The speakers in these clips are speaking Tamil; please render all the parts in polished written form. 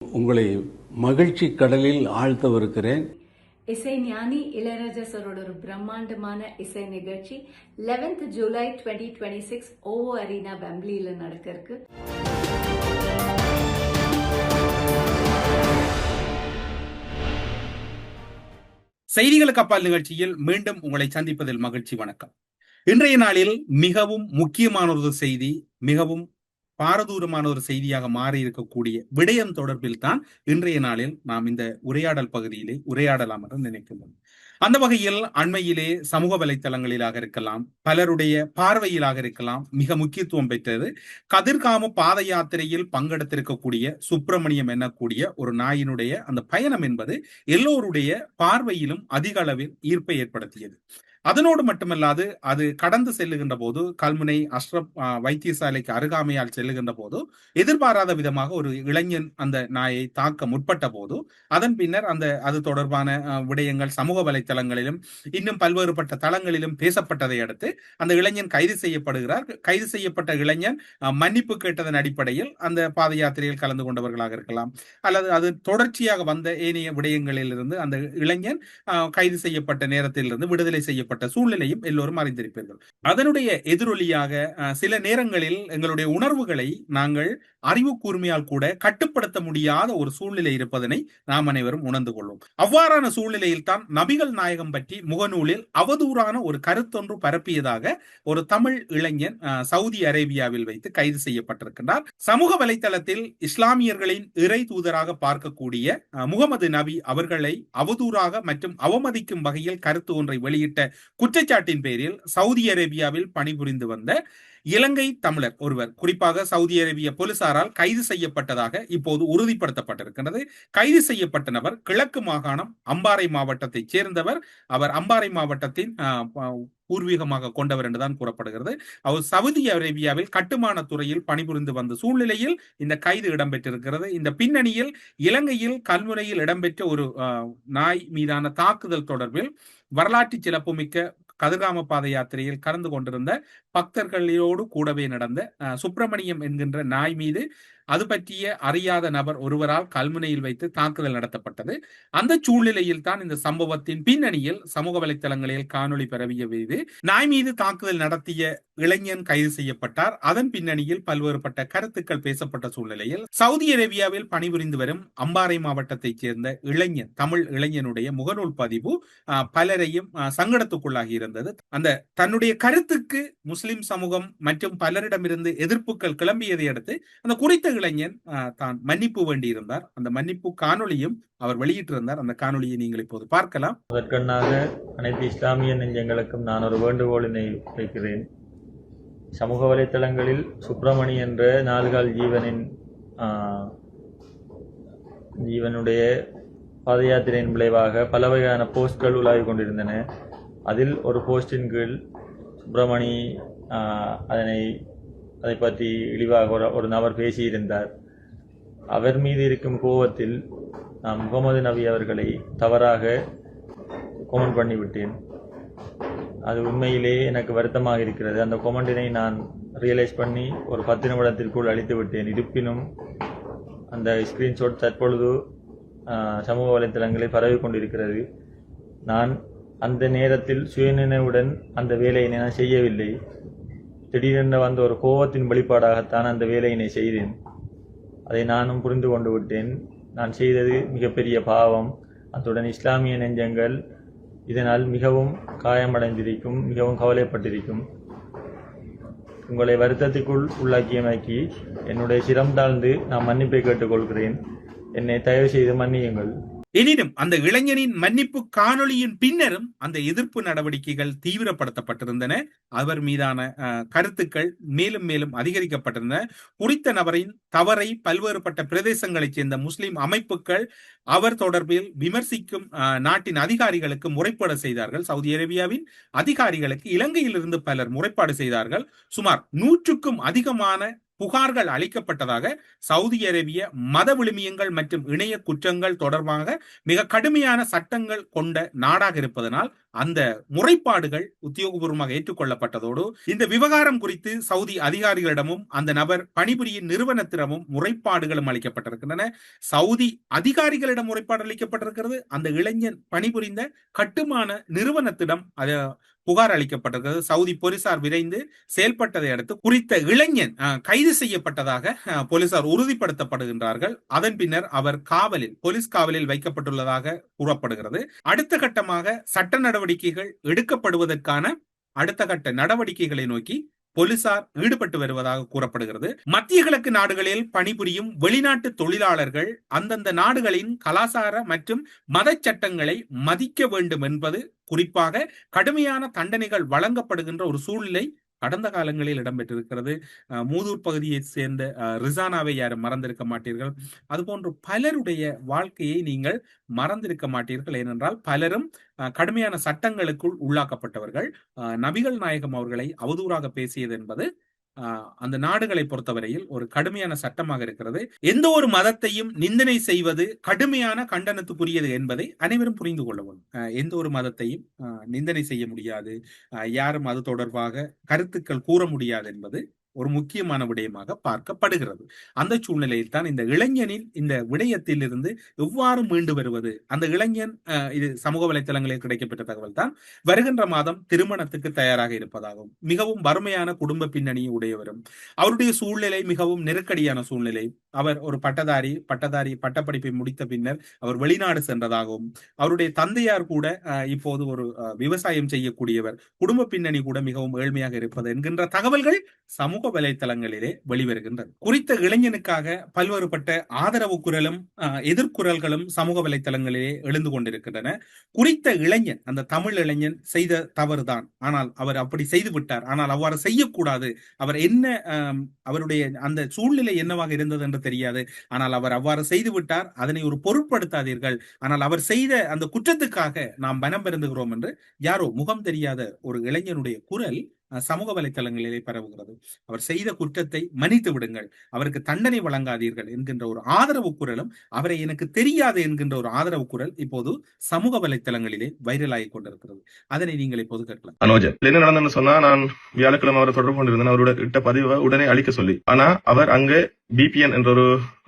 உங்களை மகிழ்ச்சி கடலில் ஆழ்த்தவிருக்கிறேன். இசை ஞானி இளையராஜா சரோட ஒரு பிரம்மாண்டமான இசை நிகழ்ச்சி 11th ஜூலை 2026 ஓவோ அரீனா வெம்ப்ளியில நடக்க இருக்கு. செய்திகளுக்கு அப்பால் நிகழ்ச்சியில் மீண்டும் உங்களை சந்திப்பதில் மகிழ்ச்சி. வணக்கம். இன்றைய நாளில் மிகவும் முக்கியமான ஒரு செய்தி, மிகவும் பாரதூரமான ஒரு செய்தியாக மாறி இருக்கக்கூடிய விடயம் தொடர்பில் தான் இன்றைய நாளில் நாம் இந்த உரையாடல் பகுதியிலே உரையாடலாம் என்று நினைக்கின்றோம். அந்த வகையில் அண்மையிலே சமூக வலைத்தளங்களிலாக இருக்கலாம், பலருடைய பார்வையிலாக இருக்கலாம், மிக முக்கியத்துவம் பெற்றது கதிர்காம பாத யாத்திரையில் பங்கெடுத்திருக்கக்கூடிய சுப்பிரமணியம் என்னக்கூடிய ஒரு நாயினுடைய அந்த பயணம் என்பது எல்லோருடைய பார்வையிலும் அதிக அளவில் ஈர்ப்பை ஏற்படுத்தியது. அதனோடு மட்டுமல்லாது அது கடந்து செல்லுகின்ற போது கல்முனை அஷ்ரப் வைத்தியசாலைக்கு அருகாமையால் செல்லுகின்ற போது எதிர்பாராத விதமாக ஒரு இளைஞன் அந்த நாயை தாக்க முற்பட்ட போது அதன் பின்னர் அது தொடர்பான விடயங்கள் சமூக வலைத்தளங்களிலும் இன்னும் பல்வேறுபட்ட தளங்களிலும் பேசப்பட்டதை அடுத்து அந்த இளைஞன் கைது செய்யப்படுகிறார். கைது செய்யப்பட்ட இளைஞன் மன்னிப்பு கேட்டதன் அடிப்படையில் அந்த பாத யாத்திரையில் கலந்து கொண்டவர்களாக இருக்கலாம், அல்லது அது தொடர்ச்சியாக வந்த ஏனைய விடயங்களில் இருந்து அந்த இளைஞன் கைது செய்யப்பட்ட நேரத்திலிருந்து விடுதலை செய்ய சூழ்நிலையும் எல்லோரும் அறிந்திருப்பீர்கள். அதனுடைய எதிரொலியாக சில நேரங்களில் எங்களுடைய உணர்வுகளை நாங்கள் அறிவு கூர்மையால் கூட கட்டுப்படுத்த முடியாத ஒரு சூழ்நிலை இருப்பதனை நாம் அனைவரும் உணர்ந்து கொள்வோம். அவ்வாறான சூழ்நிலையில் தான் நபிகள் நாயகம் பற்றி முகநூலில் அவதூறான ஒரு கருத்தொன்று பரப்பியதாக ஒரு தமிழ் இளைஞன் சவுதி அரேபியாவில் வைத்து கைது செய்யப்பட்டிருக்கின்றார். சமூக வலைதளத்தில் இஸ்லாமியர்களின் இறை தூதராக பார்க்கக்கூடிய முகமது நபி அவர்களை அவதூறாக மற்றும் அவமதிக்கும் வகையில் கருத்து ஒன்றை வெளியிட்ட குற்றச்சாட்டின் பேரில் சவுதி அரேபியாவில் பணிபுரிந்து வந்த இலங்கை தமிழர் ஒருவர் குறிப்பாக சவுதி அரேபிய போலீசாரால் கைது செய்யப்பட்டதாக இப்போது உறுதிப்படுத்தப்பட்டிருக்கிறது. கைது செய்யப்பட்ட நபர் கிழக்கு மாகாணம் அம்பாறை மாவட்டத்தைச் சேர்ந்தவர். அவர் அம்பாறை மாவட்டத்தின் பூர்வீகமாக கொண்டவர் என்றுதான் கூறப்படுகிறது. அவர் சவுதி அரேபியாவில் கட்டுமான துறையில் பணிபுரிந்து வந்த சூழ்நிலையில் இந்த கைது இடம்பெற்றிருக்கிறது. இந்த பின்னணியில் இலங்கையில் கல்முனையில் இடம்பெற்ற ஒரு நாய் மீதான தாக்குதல் தொடர்பில் வரலாற்று சிறப்புமிக்க கதிர்காம பாத யாத்திரையில் கலந்து கொண்டிருந்த பக்தர்களோடு கூடவே நடந்த சுப்பிரமணியம் என்கின்ற நாய் மீது அது பற்றிய அறியாத நபர் ஒருவரால் கல்முனையில் வைத்து தாக்குதல் நடத்தப்பட்டது. அந்த சூழ்நிலையில் தான் இந்த சம்பவத்தின் பின்னணியில் சமூக வலைத்தளங்களில் காணொலி பரவிய மீது நாய் மீது தாக்குதல் நடத்திய இளைஞன் கைது செய்யப்பட்டார். அதன் பின்னணியில் பல்வேறுபட்ட கருத்துக்கள் பேசப்பட்ட சூழ்நிலையில் சவுதி அரேபியாவில் பணிபுரிந்து வரும் அம்பாறை மாவட்டத்தைச் சேர்ந்த இளைஞன் தமிழ் இளைஞனுடைய முகநூல் பதிவு பலரையும் சங்கடத்துக்குள்ளாகி இருந்தது. அந்த தன்னுடைய கருத்துக்கு முஸ்லிம் சமூகம் மற்றும் பலரிடமிருந்து எதிர்ப்புகள் கிளம்பியதை அடுத்து அந்த குறித்த இளைஞன் தான் மன்னிப்பு வேண்டியிருந்தார். அந்த மன்னிப்பு காணொலியும் அவர் வெளியிட்டிருந்தார். அந்த காணொலியை நீங்கள் இப்போது பார்க்கலாம். அதற்கண்ணாக அனைத்து இஸ்லாமிய நெஞ்சங்களுக்கும் நான் ஒரு வேண்டுகோளினை வைக்கிறேன். சமூக வலைத்தளங்களில் சுப்பிரமணி என்ற நாலுகால் ஜீவனுடைய பாத யாத்திரையின் விளைவாக பல வகையான போஸ்ட்கள் உலாவிக் கொண்டிருந்தன. அதில் ஒரு போஸ்டின் கீழ் சுப்பிரமணி அதை பற்றி இழிவாக ஒரு நபர் பேசியிருந்தார். அவர் மீது இருக்கும் கோபத்தில் நான் முகமது நபி அவர்களை தவறாக கொமெண்ட் பண்ணிவிட்டேன். அது உண்மையிலே எனக்கு வருத்தமாக இருக்கிறது. அந்த கொமெண்டினை நான் ரியலைஸ் பண்ணி ஒரு 10 நிமிடத்திற்குள் அழித்து விட்டேன். இருப்பினும் அந்த ஸ்கிரீன்ஷாட் தற்பொழுது சமூக வலைத்தளங்களில் பரவி கொண்டிருக்கிறது. நான் அந்த நேரத்தில் சுயநினைவுடன் அந்த வேலையினை நான் செய்யவில்லை. திடீரென்று வந்த ஒரு கோபத்தின் வெளிப்பாடாகத்தான் அந்த வேலையினை செய்தேன். அதை நானும் புரிந்து கொண்டு விட்டேன். நான் செய்தது மிகப்பெரிய பாவம். அத்துடன் இஸ்லாமிய நெஞ்சங்கள் இதனால் மிகவும் காயமடைந்திருக்கும், மிகவும் கவலைப்பட்டிருக்கும். உங்களை வருத்தத்துக்குள் உள்ளாக்கியமைக்கு என்னுடைய சிரம் தாழ்ந்து நான் மன்னிப்பை கேட்டுக்கொள்கிறேன். என்னை தயவு செய்து மன்னியுங்கள். எனினும் அந்த இளைஞனின் மன்னிப்பு காணொலியின் பின்னரும் அந்த எதிர்ப்பு நடவடிக்கைகள் தீவிரப்படுத்தப்பட்டிருந்தன. அவர் மீதான கருத்துக்கள் மேலும் மேலும் அதிகரிக்கப்பட்டிருந்தன. குறித்த நபரின் தவறை பல்வேறுபட்ட பிரதேசங்களைச் சேர்ந்த முஸ்லிம் அமைப்புகள் அவர் தொடர்பில் விமர்சிக்கும் நாட்டின் அதிகாரிகளுக்கு முறைப்பாடு செய்தார்கள். சவுதி அரேபியாவின் அதிகாரிகளுக்கு இலங்கையில் இருந்து பலர் முறைப்பாடு செய்தார்கள். சுமார் 100க்கும் அதிகமான புகார்கள் அளிக்கப்பட்டதாக சவுதி அரேபிய மத விழுமியங்கள் மற்றும் இணைய குற்றங்கள் தொடர்பாக மிக கடுமையான சட்டங்கள் கொண்ட நாடாக இருப்பதனால் அந்த முறைப்பாடுகள் உத்தியோகபூர்வமாக ஏற்றுக்கொள்ளப்பட்டதோடு இந்த விவகாரம் குறித்து சவுதி அதிகாரிகளிடமும் அந்த நபர் பணிபுரியும் நிறுவனத்திடமும் முறைப்பாடுகளும் அளிக்கப்பட்டிருக்கின்றன. சவுதி அதிகாரிகளிடம் முறைப்பாடு அளிக்கப்பட்டிருக்கிறது. அந்த இளைஞன் பணிபுரிந்த கட்டுமான நிறுவனத்திடம் புகார் அளிக்கப்பட்டிருக்கிறது. சவுதி போலீசார் விரைந்து செயல்பட்டதை அடுத்து குறித்த இளைஞன் கைது செய்யப்பட்டதாக போலீசார் உறுதிப்படுத்தப்படுகின்றார்கள். அதன் பின்னர் அவர் போலீஸ் காவலில் வைக்கப்பட்டுள்ளதாக கூறப்படுகிறது. அடுத்த கட்டமாக சட்ட நடவடிக்கைகள் எடுக்கப்படுவதற்கான அடுத்த கட்ட நடவடிக்கைகளை நோக்கி போலீசார் ஈடுபட்டு வருவதாக கூறப்படுகிறது. மத்திய கிழக்கு நாடுகளில் பணிபுரியும் வெளிநாட்டு தொழிலாளர்கள் அந்தந்த நாடுகளின் கலாச்சார மற்றும் மத சட்டங்களை மதிக்க வேண்டும் என்பது குறிப்பாக கடுமையான தண்டனைகள் வழங்கப்படுகின்ற ஒரு சூழ்நிலை கடந்த காலங்களில் இடம்பெற்றிருக்கிறது. மூதூர் பகுதியை சேர்ந்த ரிசானாவை யாரும் மறந்திருக்க மாட்டீர்கள். அதுபோன்று பலருடைய வாழ்க்கையை நீங்கள் மறந்திருக்க மாட்டீர்கள். ஏனென்றால் பலரும் கடுமையான சட்டங்களுக்குள் உள்ளாக்கப்பட்டவர்கள். நபிகள் நாயகம் அவர்களை அவதூறாக பேசியது என்பது அந்த நாடுகளை பொறுத்தவரையில் ஒரு கடுமையான சட்டமாக இருக்கிறது. எந்த ஒரு மதத்தையும் நிந்தனை செய்வது கடுமையான கண்டனத்துக்குரியது என்பதை அனைவரும் புரிந்து கொள்ளவும். எந்த ஒரு மதத்தையும் நிந்தனை செய்ய முடியாது, யாரும் அது தொடர்பாக கருத்துக்கள் கூற முடியாது என்பது ஒரு முக்கியமான விடயமாக பார்க்கப்படுகிறது. அந்த சூழ்நிலையில் தான் இந்த இளைஞனின் இந்த விடயத்தில் இருந்து எவ்வாறு மீண்டு வருவது. அந்த இளைஞன் இது சமூக வலைத்தளங்களில் கிடைக்கப்பட்ட தகவல் தான் வருகின்ற மாதம் திருமணத்துக்கு தயாராக இருப்பதாகவும் மிகவும் வறுமையான குடும்ப பின்னணியை உடையவரும் அவருடைய சூழ்நிலை மிகவும் நெருக்கடியான சூழ்நிலை. அவர் ஒரு பட்டப்படிப்பை முடித்த பின்னர் அவர் வெளிநாடு சென்றதாகவும் அவருடைய தந்தையார் கூட இப்போது ஒரு விவசாயம் செய்யக்கூடியவர், குடும்ப பின்னணி கூட மிகவும் ஏழ்மையாக இருப்பது என்கின்ற தகவல்கள் சமூக வலைத்தளங்களிலே வெளிவருகின்றது. குறித்த இளைஞனுக்காக பல்வேறுபட்ட ஆதரவு குரலும் எதிர்குரல்களும் சமூக வலைத்தளங்களிலே எழுந்து கொண்டிருக்கின்றன. குறித்த இளைஞன், அந்த தமிழ் இளைஞன் செய்த தவறுதான், ஆனால் அவர் அப்படி செய்து விட்டார், ஆனால் அவ்வாறு செய்யக்கூடாது, அவர் என்ன அவருடைய அந்த சூழ்நிலை என்னவாக இருந்தது என்று தெரியாது, ஆனால் அவர் அவ்வாறு செய்து விட்டார், அதனை ஒரு பொருட்படுத்தாதீர்கள், ஆனால் அவர் செய்த அந்த குற்றத்துக்காக நாம் மனம் பெருந்துகிறோம் என்று யாரோ முகம் தெரியாத ஒரு இளைஞனுடைய குரல் சமூக வலைத்தளங்களிலே பரவுகிறது. அவர் செய்த குற்றத்தை மன்னித்து விடுங்கள், அவருக்கு தண்டனை வழங்காதீர்கள் என்கின்ற ஒரு ஆதரவு குரலும், அவரை எனக்கு தெரியாது என்கின்ற ஒரு ஆதரவு குரல் இப்போது சமூக வலைத்தளங்களிலே வைரலாகி கொண்டிருக்கிறது. அதனை நீங்கள் இப்போது கேட்கலாம். அனோஜன் என்ன நடந்ததுன்னு சொன்னா, நான் வியாழக்கிழமை அவரை தொடர்பு கொண்டிருந்தேன். அவரோட இட்ட பதிவை உடனே அழிக்க சொல்லி, ஆனா அவர் அங்கே பிபிஎன் என்ற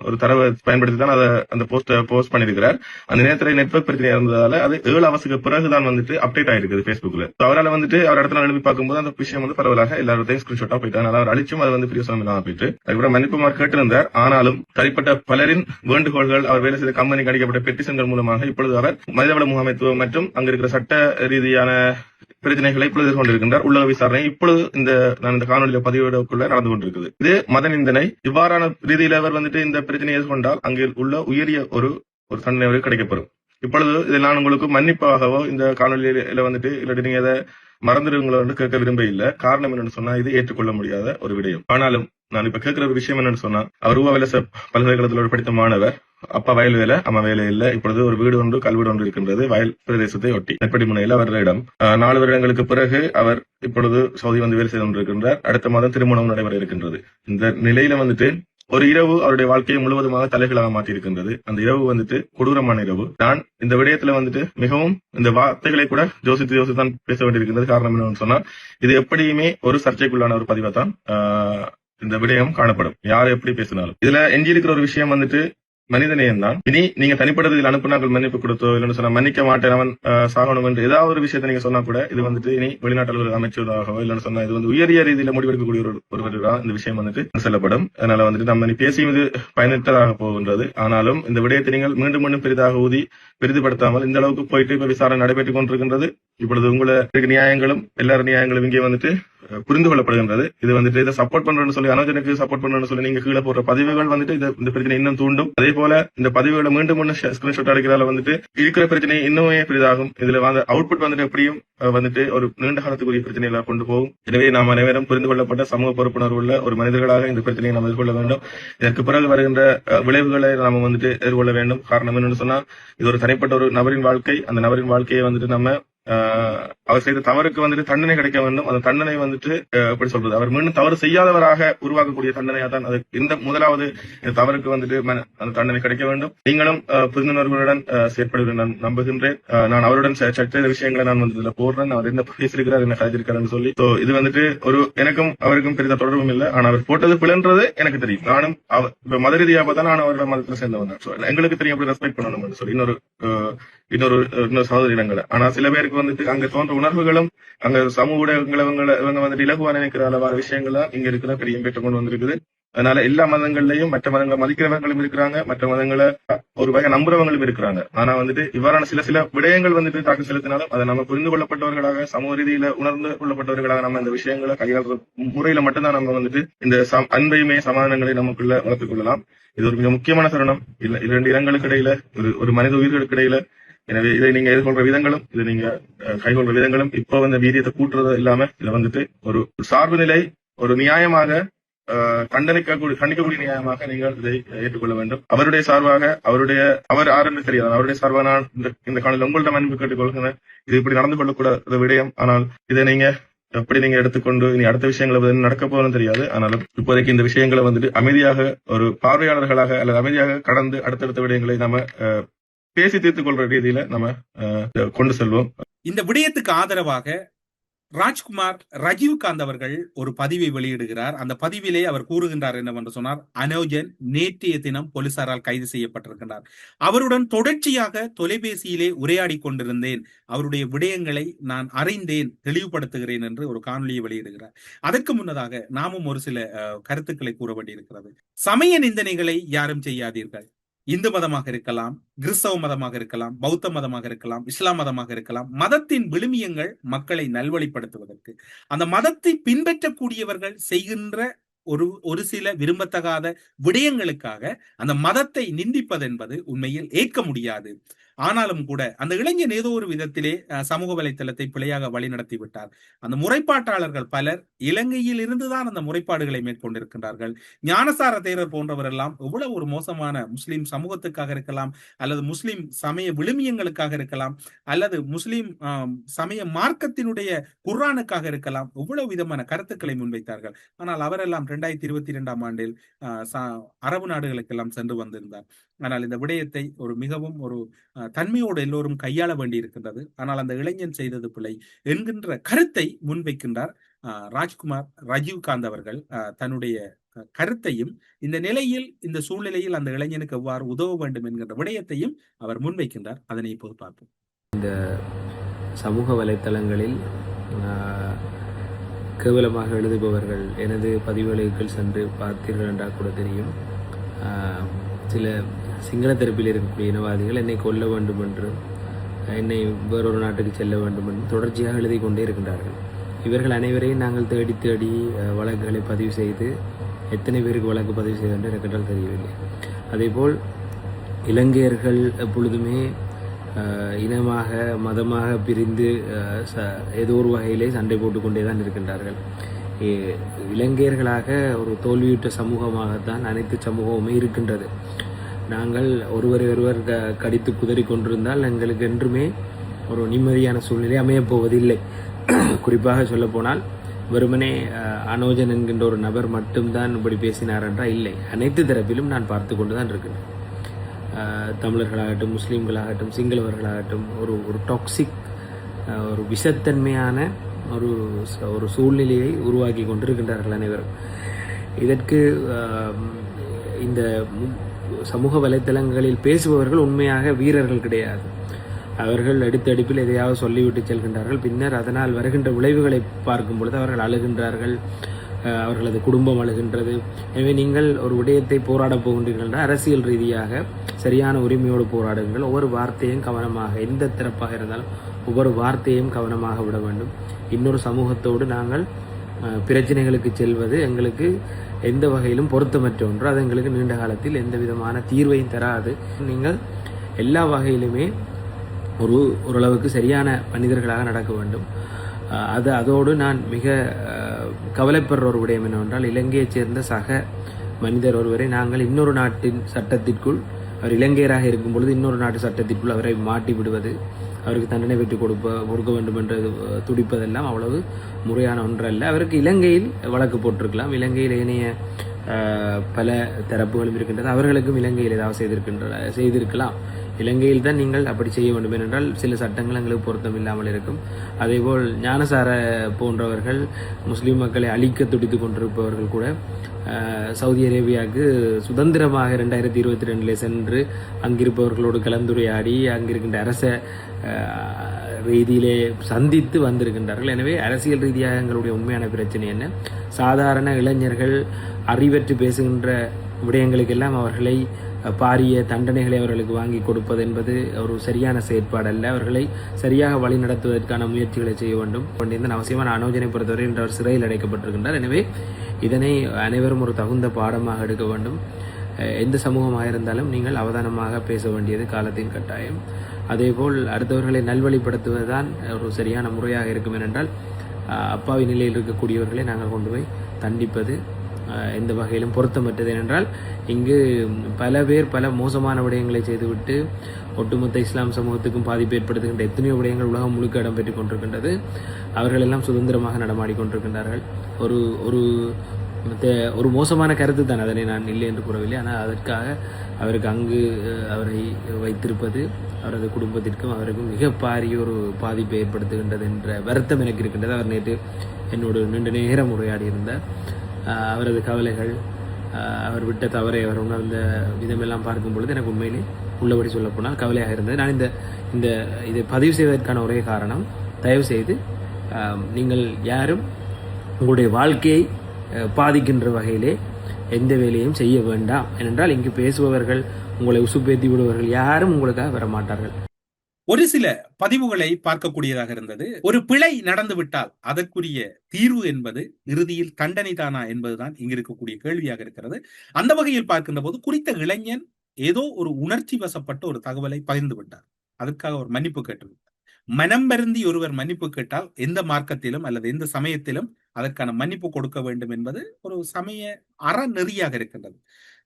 ஒரு தரவை பயன்படுத்தி தான் அதை அந்த போஸ்ட் பண்ணிருக்கிறார். அந்த நேரத்தில் நெட்வொர்க் பிரச்சனையா இருந்ததால அது 7 ஹவர்ஸுக்கு பிறகுதான் வந்துட்டு அப்டேட் ஆயிருக்குது Facebookல. அவரால் வந்துட்டு அவர் இடத்துல எழுப்பி பார்க்கும்போது அந்த விஷயம் வந்து பரவலாக எல்லாருடையும் ஸ்கிரீன்ஷாட்டா போயிட்டாங்க. அவர் அழிச்சும் அதை வந்து பிரியோசனம் இல்லாம போயிட்டு அதுக்கப்புறம் மன்னிப்புமார் கேட்டிருந்தார். ஆனாலும் தனிப்பட்ட பலரின் வேண்டுகோள்கள், அவர் வேலை செய்த கம்பெனிக்கு அளிக்கப்பட்ட பெட்டிஷன்கள் மூலமாக இப்பொழுது அவர் மனிதவள முகாமைத்துவம் மற்றும் அங்க இருக்கிற சட்ட ரீதியான பிரச்சனைகளை இப்பொழுது எதிர்கொண்டிருக்கின்றார். உள்ளக விசாரணை இப்பொழுது நான் இந்த காணொலியில பதிவிடக்குள்ள நடந்து கொண்டிருக்குது. இது மத நிந்தனை. இவ்வாறான ரீதியில அவர் வந்துட்டு இந்த பிரச்சனையை எதிர்கொண்டால் அங்கே உள்ள உயரிய ஒரு தண்டனை அவருக்கு கிடைக்கப்படும். இப்பொழுது இதில் நான் உங்களுக்கு மன்னிப்பாகவோ இந்த காணொலியில வந்துட்டு இல்லாட்டி நீங்க அதை மறந்துடுவங்களோ என்று கேட்க விரும்ப இல்லை. காரணம் என்னன்னு சொன்னா, இது ஏற்றுக்கொள்ள முடியாத ஒரு விடயம். ஆனாலும் நான் இப்ப கேட்கிற ஒரு விஷயம் என்னன்னு சொன்னா, அவர் ஊவலச பல்கலைக்கழகத்தில் படித்த மாணவர், அப்பா வயல் வேலை, அம்மா வேலை இல்லை. இப்பொழுது ஒரு வீடு ஒன்று, கல்வீடு ஒன்று இருக்கின்றது வயல் பிரதேசத்தை ஒட்டி நெற்படி முனையில் அவரிடம். 4 வருடங்களுக்கு பிறகு அவர் இப்பொழுது சவுதி வந்து வேலை செய்து கொண்டிருக்கின்றார். அடுத்த மாதம் திருமணம் நடைபெற இருக்கின்றது. இந்த நிலையில வந்துட்டு ஒரு இரவு அவருடைய வாழ்க்கையை முழுவதுமாக தலைகளாக மாற்றி இருக்கின்றது. அந்த இரவு வந்துட்டு கொடூரமான இரவு. நான் இந்த விடயத்துல வந்துட்டு மிகவும் இந்த வார்த்தைகளை கூட யோசித்து தான் பேச வேண்டியிருக்கின்றது. காரணம் என்னன்னு சொன்னா, இது எப்படியுமே ஒரு சர்ச்சைக்குள்ளான ஒரு பதிவா தான் இந்த விடயம் காணப்படும், யார் எப்படி பேசினாலும். இதுல எஞ்சி இருக்கிற ஒரு விஷயம் வந்துட்டு மனிதநேயம் தான். இனி நீங்க தனிப்பட்டதில் அனுப்புனாக்கள் மன்னிப்பு கொடுத்தோ இல்லைன்னு சொன்னா மன்னிக்க மாட்டேன் அவன் சாகணும் என்று ஏதாவது ஒரு விஷயத்தை நீங்க சொன்னா கூட இது வந்துட்டு இனி வெளிநாட்டு அமைச்சராகவோ இல்லைன்னு சொன்னா இது வந்து உயரிய ரீதியில முடிவெடுக்கக்கூடிய ஒருவர் தான் இந்த விஷயம் வந்துட்டு செல்லப்படும். அதனால வந்துட்டு நம்ம நீ பேசியது பயனற்றதாக போகின்றது. ஆனாலும் இந்த விடயத்தை நீங்கள் மீண்டும் மீண்டும் பெரிதாக ஊதி பெரிதுபடுத்தாமல் இந்த அளவுக்கு போயிட்டு இப்ப விசாரணை நடைபெற்றுக் கொண்டிருக்கின்றது. இப்பொழுது உங்களுக்கு நியாயங்களும் எல்லாரும் நியாயங்களும் இங்கே வந்துட்டு புரிந்து கொள்ளப்படுகின்றது. இது வந்துட்டு இதை சப்போர்ட் பண்றேன்னு சொல்லி, அனோஜனுக்கு சப்போர்ட் பண்றேன்னு சொல்லி நீங்க கீழே போடுற பதிவுகள் வந்துட்டு இந்த பிரச்சனை இன்னும் தூண்டும். அதே போல இந்த பதிவுகளை மீண்டும் ஸ்கிரீன்ஷாட் அடிக்கிறதால வந்துட்டு இருக்கிற பிரச்சனை இன்னுமே பெரிதாகும். இதுல வந்து அவுட்புட் வந்துட்டு எப்படியும் வந்துட்டு ஒரு நீண்ட காலத்துக்குரிய பிரச்சனைகளை கொண்டு போகும். எனவே நாம் அனைவரும் புரிந்து கொள்ளப்பட்ட சமூக பொறுப்புணர்வு உள்ள ஒரு மனிதர்களாக இந்த பிரச்சனையை நாம் எதிர்கொள்ள வேண்டும். இதற்கு பிறகு வருகின்ற விளைவுகளை நாம வந்துட்டு எதிர்கொள்ள வேண்டும். காரணம் என்னன்னு சொன்னா, இது ஒரு தனிப்பட்ட ஒரு நபரின் வாழ்க்கை. அந்த நபரின் வாழ்க்கையை வந்துட்டு நம்ம அவர் செய்த தவறுக்கு வந்துட்டு தண்டனை கிடைக்க வேண்டும். அந்த தண்டனை வந்துட்டு எப்படி சொல்றது, அவர் மீண்டும் தவறு செய்யாதவராக உருவாக்கக்கூடிய தண்டனையா தான் அது. இந்த முதலாவது இந்த தவறுக்கு வந்துட்டு அந்த தண்டனை கிடைக்க வேண்டும். நீங்களும் புரிந்துணர்வுடன் செயற்படுவதை நான் நம்புகின்றேன். நான் அவருடன் சட்ட விஷயங்களை நான் வந்து இதுல போடுறேன். அவர் என்ன பேசியிருக்கிறார், என்ன கதைச்சிருக்காருன்னு சொல்லி. இது வந்துட்டு எனக்கும் அவருக்கும் பெரிய தொடர்பும் இல்லை. ஆனா அவர் போட்டது பிளன்றது எனக்கு தெரியும். நானும் மத ரீதியாக பார்த்தா நான் அவரோட மதத்துல சேர்ந்தவன். எங்களுக்கு தெரியும் எப்படி ரெஸ்பெக்ட் பண்ணணும் சொல்லி இன்னொரு சகோதரி இடங்களை. ஆனா சில பேருக்கு வந்துட்டு அங்க தோன்ற உணர்வுகளும் அங்க சமூக ஊடகங்களை இவங்க வந்துட்டு இலகுவா நினைக்கிற அளவான விஷயங்களா இங்க இருக்கிற பெரிய பெற்றுக் கொண்டு வந்திருக்குது. அதனால எல்லா மதங்கள்லயும் மற்ற மதங்களை மதிக்கிறவங்களும் இருக்கிறாங்க, மற்ற மதங்களை ஒரு வகை நம்புறவங்களும் இருக்கிறாங்க. ஆனா வந்துட்டு இவ்வாறான சில விடயங்கள் வந்துட்டு தாக்கு செலுத்தினாலும் அதை நம்ம புரிந்து கொள்ளப்பட்டவர்களாக, சமூக ரீதியில உணர்ந்து கொள்ளப்பட்டவர்களாக நம்ம இந்த விஷயங்களை கையாளுற முறையில மட்டும்தான் நம்ம வந்துட்டு இந்த அன்பையுமே சமாதானங்களை நமக்குள்ள வளர்த்துக் கொள்ளலாம். இது ஒரு மிக முக்கியமான தருணம். இரண்டு இடங்களுக்கு இடையில, ஒரு மனித உயிர்களுக்கு இடையில. எனவே இதை நீங்க எதிர்கொள்ற விதங்களும், இதை நீங்க கைகொள்ற விதங்களும் இப்போ வந்து வீரியத்தை கூட்டுறது இல்லாம இதுல வந்துட்டு ஒரு சார்பு நிலை, ஒரு நியாயமாக கண்டிக்கக்கூடிய நியாயமாக நீங்கள் இதை ஏற்றுக்கொள்ள வேண்டும். அவருடைய சார்பாக அவர் ஆரம்பி தெரியாது. அவருடைய சார்பாக நான் இந்த காலையில் உங்கள்ட்ட அன்பு கேட்டுக்கொள்கிறேன். இது இப்படி நடந்து கொள்ளக்கூடாத விடயம். ஆனால் இதை நீங்க எப்படி நீங்க எடுத்துக்கொண்டு இனி அடுத்த விஷயங்களை நடக்க போறதுன்னு தெரியாது. ஆனாலும் இப்போதைக்கு இந்த விஷயங்களை வந்துட்டு அமைதியாக ஒரு பார்வையாளர்களாக அல்லது அமைதியாக கடந்து அடுத்தடுத்த விடயங்களை நாம பேசி தீர்த்துக் கொள்ற ரீதியில நம்ம கொண்டு செல்வோம். இந்த விடயத்துக்கு ஆதரவாக ராஜ்குமார் ரஜீவ்காந்த் அவர்கள் ஒரு பதிவை வெளியிடுகிறார். அந்த பதிவிலே அவர் கூறுகின்றார் என்னவென்று சொன்னார், அனோஜன் நேற்றைய தினம் போலீசாரால் கைது செய்யப்பட்டிருக்கிறார். அவருடன் தொடர்ச்சியாக தொலைபேசியிலே உரையாடி கொண்டிருந்தேன். அவருடைய விடயங்களை நான் அறிந்தேன், தெளிவுபடுத்துகிறேன் என்று ஒரு காணொலியை வெளியிடுகிறார். அதற்கு முன்னதாக நாமும் ஒரு சில கருத்துக்களை கூற வேண்டியிருக்கிறது. சமய நிந்தனைகளை யாரும் செய்யாதீர்கள். இந்து மதமாக இருக்கலாம், கிறிஸ்தவ மதமாக இருக்கலாம், பௌத்த மதமாக இருக்கலாம், இஸ்லாம் மதமாக இருக்கலாம். மதத்தின் விழுமியங்கள் மக்களை நல்வழிப்படுத்துவதற்கு, அந்த மதத்தை பின்பற்றக்கூடியவர்கள் செய்கின்ற ஒரு சில விரும்பத்தகாத விடயங்களுக்காக அந்த மதத்தை நிந்திப்பது என்பது உண்மையில் ஏற்க முடியாது. ஆனாலும் கூட அந்த இளைஞன் ஏதோ ஒரு விதத்திலே சமூக வலைத்தளத்தை பிழையாக வழிநடத்தி விட்டார். அந்த முறைப்பாட்டாளர்கள் பலர் இலங்கையில் இருந்துதான் அந்த முறைப்பாடுகளை மேற்கொண்டிருக்கின்றார்கள். ஞானசார தேரர் போன்றவர் எல்லாம் எவ்வளவு ஒரு மோசமான முஸ்லிம் சமூகத்துக்காக இருக்கலாம், அல்லது முஸ்லிம் சமய விழுமியங்களுக்காக இருக்கலாம், அல்லது முஸ்லிம் சமய மார்க்கத்தினுடைய குர்ஆனுக்காக இருக்கலாம், எவ்வளவு விதமான கருத்துக்களை முன்வைத்தார்கள். ஆனால் அவரெல்லாம் 2022 ஆண்டில் அரபு நாடுகளுக்கெல்லாம் சென்று வந்திருந்தார். ஆனால் இந்த விடயத்தை மிகவும் ஒரு தன்மையோடு எல்லோரும் கையாள வேண்டி இருக்கின்றது. ஆனால் அந்த இளைஞன் செய்தது பிழை என்கின்ற கருத்தை முன்வைக்கின்றார் ராஜ்குமார் ரஜீவ்காந்த் அவர்கள். தன்னுடைய கருத்தையும் இந்த நிலையில், இந்த சூழ்நிலையில் அந்த இளைஞனுக்கு எவ்வாறு உதவ வேண்டும் என்கின்ற விடயத்தையும் அவர் முன்வைக்கின்றார். அதனை இப்போது பார்ப்போம். இந்த சமூக வலைத்தளங்களில் கேவலமாக எழுதுபவர்கள் எனது பதிவுகளுக்கு சென்று பார்த்தீர்கள் என்றால் கூட தெரியும், சில சிங்கள தரப்பில் இருக்கக்கூடிய இனவாதிகள் என்னை கொல்ல வேண்டும் என்றும் என்னை வேறொரு நாட்டுக்கு செல்ல வேண்டும் என்றும் தொடர்ச்சியாக எழுதி கொண்டே இருக்கின்றார்கள். இவர்கள் அனைவரையும் நாங்கள் தேடி தேடி வழக்குகளை பதிவு செய்து எத்தனை பேருக்கு வழக்கு பதிவு செய்து என்று எனக்கு தெரியவில்லை. அதேபோல் இலங்கையர்கள் எப்பொழுதுமே இனமாக மதமாக பிரிந்து ஏதோ ஒரு வகையிலே சண்டை போட்டுக்கொண்டே தான் இருக்கின்றார்கள். இலங்கையர்களாக ஒரு தோல்வியுற்ற சமூகமாகத்தான் அனைத்து சமூகமுமே இருக்கின்றது. நாங்கள் ஒருவரை ஒருவர் கடித்து குதறி கொண்டிருந்தால் எங்களுக்கு என்றுமே ஒரு நிம்மதியான சூழ்நிலை அமையப்போவதில்லை. குறிப்பாக சொல்லப்போனால் வெறுமனே அனோஜன் என்கின்ற ஒரு நபர் மட்டும்தான் இப்படி பேசினார் என்றால் இல்லை, அனைத்து தரப்பிலும் நான் பார்த்து கொண்டு தான் இருக்கின்றேன். தமிழர்களாகட்டும், முஸ்லீம்களாகட்டும், சிங்களவர்களாகட்டும் ஒரு டாக்ஸிக், ஒரு விஷத்தன்மையான ஒரு சூழ்நிலையை உருவாக்கி கொண்டிருக்கின்றார்கள் அனைவரும். இதற்கு இந்த சமூக வலைத்தளங்களில் பேசுபவர்கள் உண்மையாக வீரர்கள் கிடையாது. அவர்கள் அடுத்தடுப்பில் எதையாவது சொல்லிவிட்டு செல்கின்றார்கள். பின்னர் அதனால் வருகின்ற விளைவுகளை பார்க்கும் பொழுது அவர்கள் அழுகின்றார்கள், அவர்களது குடும்பம் அழுகின்றது. எனவே நீங்கள் ஒரு விடயத்தை போராடப் போகின்றீர்கள் என்றால் அரசியல் ரீதியாக சரியான உரிமையோடு போராடுங்கள். ஒவ்வொரு வார்த்தையும் கவனமாக, எந்த தரப்பாக இருந்தாலும் ஒவ்வொரு வார்த்தையும் கவனமாக விட வேண்டும். இன்னொரு சமூகத்தோடு நாங்கள் பிரச்சனைகளுக்கு செல்வது எங்களுக்கு எந்த வகையிலும் பொருத்தமற்ற ஒன்று. அது எங்களுக்கு நீண்ட காலத்தில் எந்த விதமான தீர்வையும் தராது. நீங்கள் எல்லா வகையிலுமே ஓரளவுக்கு சரியான மனிதர்களாக நடக்க வேண்டும். அதோடு நான் மிக கவலைப்படுற ஒரு விடயம் என்னவென்றால், இலங்கையைச் சேர்ந்த சக மனிதர் ஒருவரை நாங்கள் இன்னொரு நாட்டின் சட்டத்திற்குள், அவர் இலங்கையராக இருக்கும் பொழுது இன்னொரு நாட்டு சட்டத்திற்குள் அவரை மாட்டி விடுவது, அவருக்கு தண்டனை பெற்று கொடுக்க வேண்டும் என்று துடிப்பதெல்லாம் அவ்வளவு முறையான ஒன்றல்ல. அவருக்கு இலங்கையில் வழக்கு போட்டிருக்கலாம். இலங்கையில் ஏனைய பல தரப்புகளும் இருக்கின்றது. அவர்களுக்கும் இலங்கையில் ஏதாவது செய்திருக்கலாம். இலங்கையில் தான் நீங்கள் அப்படி செய்ய வேண்டும் என்றால் சில சட்டங்கள் எங்களுக்கு பொருத்தம் இல்லாமல் இருக்கும். அதேபோல் ஞானசார போன்றவர்கள் முஸ்லீம் மக்களை அழிக்க துடித்து கொண்டிருப்பவர்கள் கூட சவுதி அரேபியாவுக்கு சுதந்திரமாக 2022 சென்று அங்கிருப்பவர்களோடு கலந்துரையாடி அங்கிருக்கின்ற அரச ரீதியிலே சந்தித்து வந்திருக்கின்றார்கள். எனவே அரசியல் ரீதியாக எங்களுடைய உண்மையான பிரச்சனை என்ன? சாதாரண இளைஞர்கள் அறிவற்று பேசுகின்ற விடயங்களுக்கெல்லாம் அவர்களை பாரிய தண்டனைகளை அவர்களுக்கு வாங்கி கொடுப்பது என்பது ஒரு சரியான செயற்பாடு அல்ல. அவர்களை சரியாக வழி நடத்துவதற்கான முயற்சிகளை செய்ய வேண்டும். அவசியமான அனோஜனை பொறுத்தவரை இன்று அவர் சிறையில் அடைக்கப்பட்டிருக்கின்றார். எனவே இதனை அனைவரும் ஒரு தகுந்த பாடமாக எடுக்க வேண்டும். எந்த சமூகமாக இருந்தாலும் நீங்கள் அவதானமாக பேச வேண்டியது காலத்தின் கட்டாயம். அதேபோல் அடுத்தவர்களை நல்வழிப்படுத்துவதுதான் ஒரு சரியான முறையாக இருக்கும். ஏனென்றால் அப்பாவி நிலையில் இருக்கக்கூடியவர்களை நாங்கள் கொண்டு போய் தண்டிப்பது எந்த வகையிலும் பொருத்தமற்றது. ஏனென்றால் இங்கு பல பேர் பல மோசமான விடயங்களை செய்துவிட்டு ஒட்டுமொத்த இஸ்லாம் சமூகத்துக்கும் பாதிப்பு ஏற்படுத்துகின்ற எத்தனையோ விடயங்கள் உலகம் முழுக்க இடம்பெற்றுக் கொண்டிருக்கின்றது. அவர்கள் எல்லாம் சுதந்திரமாக நடமாடி கொண்டிருக்கின்றார்கள். ஒரு ஒரு ஒரு மோசமான கருத்து தான், அதனை நான் இல்லை என்று கூறவில்லை. ஆனால் அதற்காக அவருக்கு அங்கு அவரை வைத்திருப்பது அவரது குடும்பத்திற்கும் அவருக்கும் மிக பாரிய ஒரு பாதிப்பை ஏற்படுத்துகின்றது என்ற வருத்தம் எனக்கு இருக்கின்றது. அவர் நேற்று என்னோடு நீண்ட நேரம் உரையாடி இருந்தார். அவரது கவலைகள், அவர் விட்ட தவறை அவர் உணர்ந்த விதமெல்லாம் பார்க்கும் பொழுது எனக்கு உண்மையிலே உள்ளபடி சொல்லப்போனால் கவலையாக இருந்தது. நான் இந்த இதை பதிவு செய்வதற்கான ஒரே காரணம், தயவு செய்து நீங்கள் யாரும் உங்களுடைய வாழ்க்கையை பாதிக்கின்ற வகையிலே எந்த வேலையும் செய்ய வேண்டாம். ஏனென்றால் இங்கு பேசுபவர்கள், உங்களை உசுப்பேத்தி விடுவர்கள் யாரும் உங்களுக்காக வர மாட்டார்கள். ஒரு சில பதிவுகளை பார்க்கக்கூடியதாக இருந்தது. ஒரு பிழை நடந்து விட்டால் அதற்குரிய தீர்வு என்பது இறுதியில் தண்டனை தானா என்பதுதான் இங்கு இருக்கக்கூடிய கேள்வியாக இருக்கிறது. அந்த வகையில் பார்க்கின்ற போது குறித்த இளைஞன் ஏதோ ஒரு உணர்ச்சி வசப்பட்ட ஒரு தகவலை பகிர்ந்து விட்டார். அதற்காக ஒரு மன்னிப்பு கேட்டுவிட்டார். மனம் வருந்தி ஒருவர் மன்னிப்பு கேட்டால் எந்த மார்க்கத்திலும் அல்லது எந்த சமயத்திலும் அதற்கான மன்னிப்பு கொடுக்க வேண்டும் என்பது ஒரு சமய அறநெறியாக இருக்கின்றது.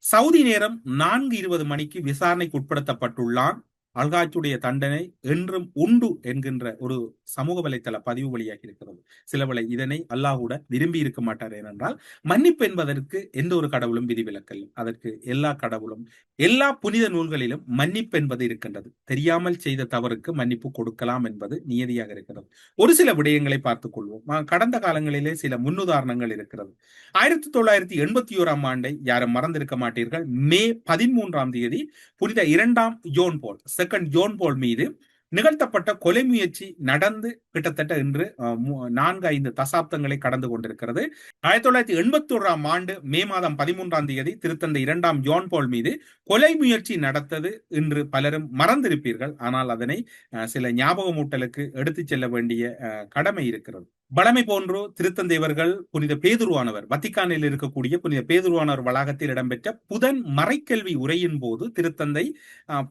சவுதி நேரம் 4:20 மணிக்கு விசாரணைக்கு உட்படுத்தப்பட்டுள்ளான். அல்காச்சுடைய தண்டனை என்றும் உண்டு என்கின்ற ஒரு சமூக வலைத்தள பதிவு வழியாக இருக்கிறது. சிலவளை இதனை அல்லாஹ் கூட விரும்பி இருக்க மாட்டார். ஏனென்றால் மன்னிப்பு என்பதற்கு எந்த ஒரு கடவுளும் விதிவிலக்கல்ல. அதற்கு எல்லா கடவுளும் எல்லா புனித நூல்களிலும் மன்னிப்பு என்பது இருக்கின்றது. தெரியாமல் செய்த தவறுக்கு மன்னிப்பு கொடுக்கலாம் என்பது நியதியாக இருக்கிறது. ஒரு சில விடயங்களை பார்த்துக் கொள்வோம். கடந்த காலங்களிலே சில முன்னுதாரணங்கள் இருக்கிறது. 1981 ஆண்டை யாரும் மறந்திருக்க மாட்டீர்கள். மே 13 புனித 2ஆம் ஜோன் போல் செகண்ட் ஜோன் போல் மீது நிகழ்த்தப்பட்ட கொலை முயற்சி நடந்து கிட்டத்தட்ட இன்று 4-5 தசாப்தங்களை கடந்து கொண்டிருக்கிறது. 1981 மே 13 திருத்தந்தை 2ஆம் ஜோன் போல் மீது கொலை முயற்சி நடத்தது இன்று பலரும் மறந்திருப்பீர்கள். ஆனால் அதனை சில ஞாபகமூட்டலுக்கு எடுத்துச் செல்ல வேண்டிய கடமை இருக்கிறது. பழமை போன்று திருத்தந்தைவர்கள் புனித பேதுருவானவர் வத்திக்கானில் இருக்கக்கூடிய புனித பேதுருவானவர் வளாகத்தில் இடம்பெற்ற புதன் மறைக்கல்வி உரையின் போது திருத்தந்தை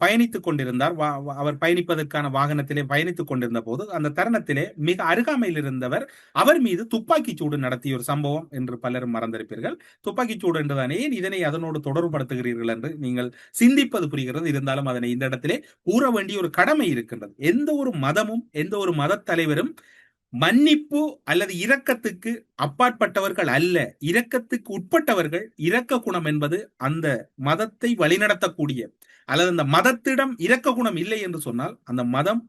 பயணித்துக் கொண்டிருந்தார். அவர் பயணிப்பதற்கான வாகனத்திலே பயணித்துக் கொண்டிருந்த போது அந்த தருணத்திலே மிக அருகாமையில் இருந்தவர் அவர் மீது துப்பாக்கி சூடு நடத்திய ஒரு சம்பவம் என்று பலரும் மறந்திருப்பீர்கள். துப்பாக்கி சூடு என்றுதானே இதனை அதனோடு தொடர்புபடுத்துகிறீர்கள் என்று நீங்கள் சிந்திப்பது புரிகிறது. இருந்தாலும் அதனை இந்த இடத்திலே கூற வேண்டிய ஒரு கடமை இருக்கின்றது. எந்த ஒரு மதமும் எந்த ஒரு மத தலைவரும் மன்னிப்பு அல்லது இரக்கத்துக்கு அப்பாற்பட்டவர்கள் அல்ல. இரக்கத்துக்கு உட்பட்டவர்கள். இரக்க குணம் என்பது அந்த மதத்தை வழிநடத்தக்கூடிய அல்லது அந்த மதத்திடம் இரக்க குணம் இல்லை என்று சொன்னால் அந்த மதம்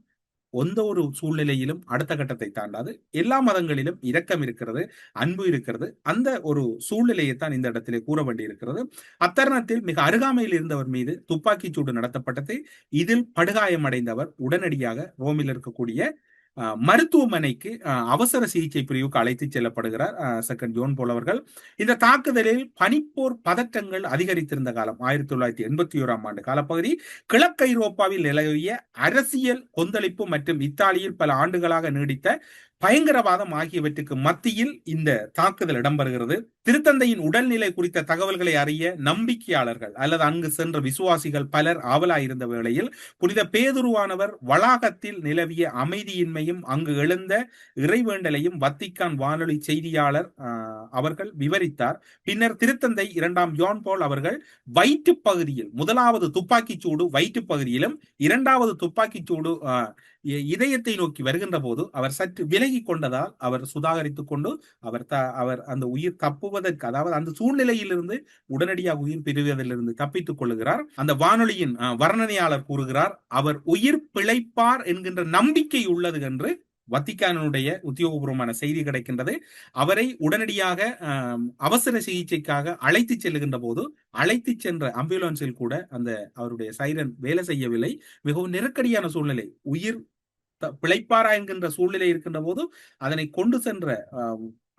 எந்த ஒரு சூழ்நிலையிலும் அடுத்த கட்டத்தை தாண்டாது. எல்லா மதங்களிலும் இரக்கம் இருக்கிறது, அன்பு இருக்கிறது. அந்த ஒரு சூழ்நிலையைத்தான் இந்த இடத்திலே கூற வேண்டி இருக்கிறது. அத்தருணத்தில் மிக அருகாமையில் இருந்தவர் மீது துப்பாக்கி சூடு நடத்தப்பட்டது. இதில் படுகாயமடைந்தவர் உடனடியாக ரோமில் இருக்கக்கூடிய மருத்துவமனைக்கு அவசர சிகிச்சை பிரிவுக்கு அழைத்து செல்லப்படுகிறார் செகண்ட் ஜோன் போல் அவர்கள். இந்த தாக்குதலில் பனிப்போர் பதற்றங்கள் அதிகரித்திருந்த காலம் 1981 காலப்பகுதி. கிழக்கு ஐரோப்பாவில் நிலவிய அரசியல் கொந்தளிப்பு மற்றும் இத்தாலியில் பல ஆண்டுகளாக நீடித்த பயங்கரவாதம் ஆகியவற்றுக்கு மத்தியில் இந்த தாக்குதல் இடம்பெறுகிறது. திருத்தந்தையின் உடல்நிலை குறித்த தகவல்களை அறிய நம்பிக்கையாளர்கள் அல்லது அங்கு சென்ற விசுவாசிகள் பலர் ஆவலாயிருந்த வேளையில் புனித பேதுருவானவர் வளாகத்தில் நிலவிய அமைதியின்மையும் அங்கு எழுந்த இறைவேண்டலையும் வத்திக்கான் வானொலி செய்தியாளர் அவர்கள் விவரித்தார். பின்னர் திருத்தந்தை 2ஆம் ஜான் பால் அவர்கள் வயிற்று பகுதியில் முதலாவது துப்பாக்கிச் சூடு வயிற்று பகுதியிலும் 2வது துப்பாக்கிச் சூடு இதயத்தை நோக்கி வருகின்ற போது அவர் சற்று விலகி கொண்டதால் அவர் சுதாகரித்துக் கொண்டு அவர் அந்த உயிர் தப்புவதற்கு, அதாவது அந்த சூழ்நிலையிலிருந்து உடனடியாக உயிர் பிரிவதிலிருந்து தப்பித்துக் கொள்ளுகிறார். அந்த வானொலியின் வர்ணனையாளர் கூறுகிறார், அவர் உயிர் பிழைப்பார் என்கின்ற நம்பிக்கை உள்ளது என்று வத்திக்கானுடைய உத்தியோகபூர்வமான செய்தி கிடைக்கின்றது. அவரை உடனடியாக அவசர சிகிச்சைக்காக அழைத்து செல்லுகின்ற போது அழைத்து சென்ற ஆம்புலன்ஸில் கூட அந்த அவருடைய சைரன் வேலை செய்யவில்லை. மிகவும் நெருக்கடியான சூழ்நிலை, உயிர் பிழைப்பாரா என்கின்ற சூழ்நிலை இருக்கின்ற போது அதனை கொண்டு சென்ற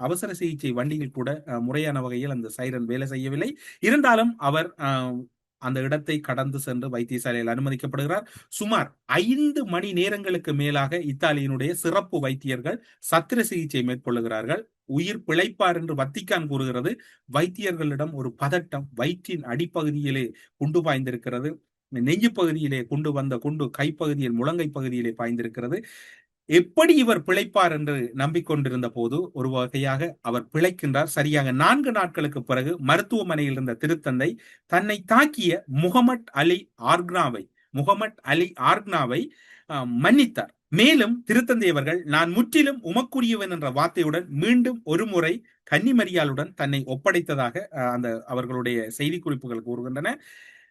அவசர சிகிச்சை வண்டியில் கூட முறையான வகையில் அந்த சைரன் வேலை செய்யவில்லை. இருந்தாலும் அவர் அந்த இடத்தை கடந்து சென்று வைத்தியசாலையில் அனுமதிக்கப்படுகிறார். சுமார் 5 மணி நேரங்களுக்கு மேலாக இத்தாலியினுடைய சிறப்பு வைத்தியர்கள் சத்திர சிகிச்சை மேற்கொள்ளுகிறார்கள். உயிர் பிழைப்பார் என்று வத்திக்கான் கூறுகிறது. வைத்தியர்களிடம் ஒரு பதட்டம், வயிற்றின் அடிப்பகுதியிலே குண்டு பாய்ந்திருக்கிறது, நெஞ்சு பகுதியிலே குண்டு வந்த குண்டு கைப்பகுதியில் முழங்கை பகுதியிலே பாய்ந்திருக்கிறது. எப்படி இவர் பிழைப்பார் என்று நம்பிக்கொண்டிருந்த போது ஒரு வகையாக அவர் பிழைக்கின்றார். சரியாக 4 நாட்களுக்கு பிறகு மருத்துவமனையில் இருந்த திருத்தந்தை தன்னை தாக்கிய முகமட் அலி ஆர்க்னாவை மன்னித்தார். மேலும் திருத்தந்தை அவர்கள், நான் முற்றிலும் உமக்குரியவன் என்ற வார்த்தையுடன் மீண்டும் ஒரு முறை கன்னிமரியாளுடன் தன்னை ஒப்படைத்ததாக அந்த அவர்களுடைய செய்தி குறிப்புகள் கூறுகின்றன.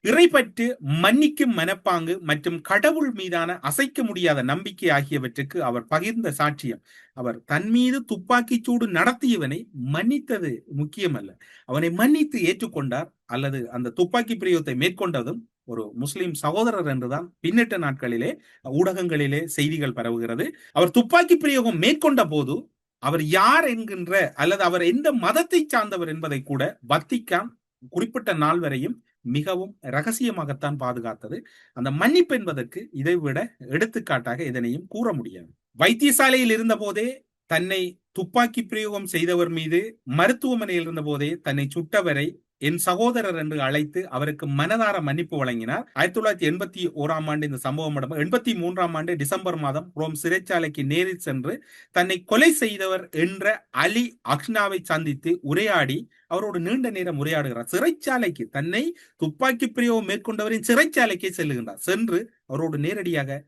இறைப்பற்று, மன்னிக்கும் மனப்பாங்கு மற்றும் கடவுள் மீதான அசைக்க முடியாத நம்பிக்கை ஆகியவற்றுக்கு அவர் பகிர்ந்த சாட்சியம். அவர் தன் மீது துப்பாக்கி சூடு நடத்தியவனை மன்னித்தது முக்கியமல்ல, அவனை மன்னித்து ஏற்றுக்கொண்டார். அல்லது அந்த துப்பாக்கி பிரயோகத்தை மேற்கொண்டதும் ஒரு முஸ்லிம் சகோதரர் என்றுதான் பின்னிட்ட நாட்களிலே ஊடகங்களிலே செய்திகள் பரவுகிறது. அவர் துப்பாக்கி பிரயோகம் மேற்கொண்ட போது அவர் யார் என்கின்ற அல்லது அவர் எந்த மதத்தை சார்ந்தவர் என்பதை கூட வத்திக்கான் குறிப்பிட்ட நாள் வரையும் மிகவும் ரகசியமாகத்தான் பாதுகாத்தது. அந்த மன்னிப்பு என்பதற்கு இதைவிட எடுத்துக்காட்டாக எதனையும் கூற முடியாது. வைத்தியசாலையில் இருந்த போதே தன்னை துப்பாக்கி பிரயோகம் செய்தவர் மீது, மருத்துவமனையில் இருந்த போதே தன்னை சுட்டவரை என் சகோதரர் என்று அழைத்து அவருக்கு மனதார மன்னிப்பு வழங்கினார். 1981ஆம் ஆண்டு இந்த சம்பவம் நடந்தது. 83ஆம் ஆண்டு டிசம்பர் மாதம் ரோம் சிறைச்சாலைக்கு நேரில் சென்று தன்னை கொலை செய்தவர் என்ற அலி அக்னாவை சந்தித்து உரையாடி அவரோடு நீண்ட நேரம் உரையாடுகிறார். சிறைச்சாலைக்கு, தன்னை துப்பாக்கி பிரயோகம் மேற்கொண்டவரின் சிறைச்சாலைக்கே செல்லுகின்றார். சென்று அவரோடு நேரடியாக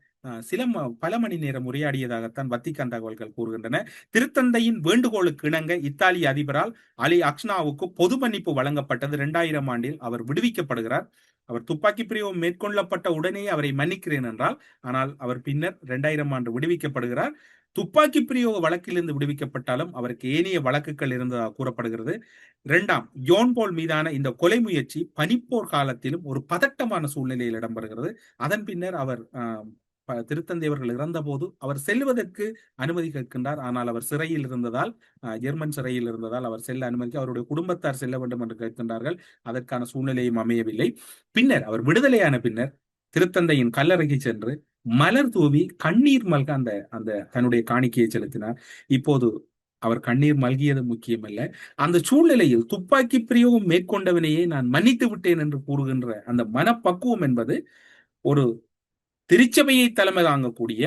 பல மணி நேரம் உரையாடியதாகத்தான் வத்திக்கான் தகவல்கள் கூறுகின்றன. திருத்தந்தையின் வேண்டுகோளுக்கு இணங்க இத்தாலிய அதிபரால் அலி அக்னாவுக்கு பொது மன்னிப்பு வழங்கப்பட்டது. 2000ஆம் ஆண்டில் அவர் விடுவிக்கப்படுகிறார். அவர் துப்பாக்கி பிரயோகம் மேற்கொள்ளப்பட்ட உடனே அவரை மன்னிக்கிறேன் என்றால், ஆனால் அவர் பின்னர் 2000ஆம் ஆண்டு விடுவிக்கப்படுகிறார். துப்பாக்கி பிரயோக வழக்கிலிருந்து விடுவிக்கப்பட்டாலும் அவருக்கு ஏனைய வழக்குகள் இருந்ததாக கூறப்படுகிறது. 2ஆம் ஜான் பால் மீதான இந்த கொலை முயற்சி பனிப்போர் காலத்திலும் ஒரு பதட்டமான சூழ்நிலையில் இடம்பெறுகிறது. அதன் பின்னர் அவர் திருத்தந்தை அவர்கள் இறந்த போது அவர் செல்வதற்கு அனுமதி கேட்கின்றார். ஆனால் அவர் சிறையில் இருந்ததால், ஜெர்மன் சிறையில் இருந்ததால் அவர் செல்ல அனுமதிக்க அவருடைய குடும்பத்தார் செல்ல வேண்டும் என்று கேட்கின்றார்கள். அதற்கான சூழ்நிலையும் அமையவில்லை. பின்னர் அவர் விடுதலையான பின்னர் திருத்தந்தையின் கல்லறைக்கு சென்று மலர் தூவி கண்ணீர் மல்க அந்த தன்னுடைய காணிக்கையை செலுத்தினார். இப்போது அவர் கண்ணீர் மல்கியது முக்கியமல்ல, அந்த சூழ்நிலையில் துப்பாக்கி பிரயோகம் மேற்கொண்டவனையே நான் மன்னித்து விட்டேன் என்று கூறுகின்ற அந்த மனப்பக்குவம் என்பது ஒரு திருச்சபையை தலைமை தாங்கக்கூடிய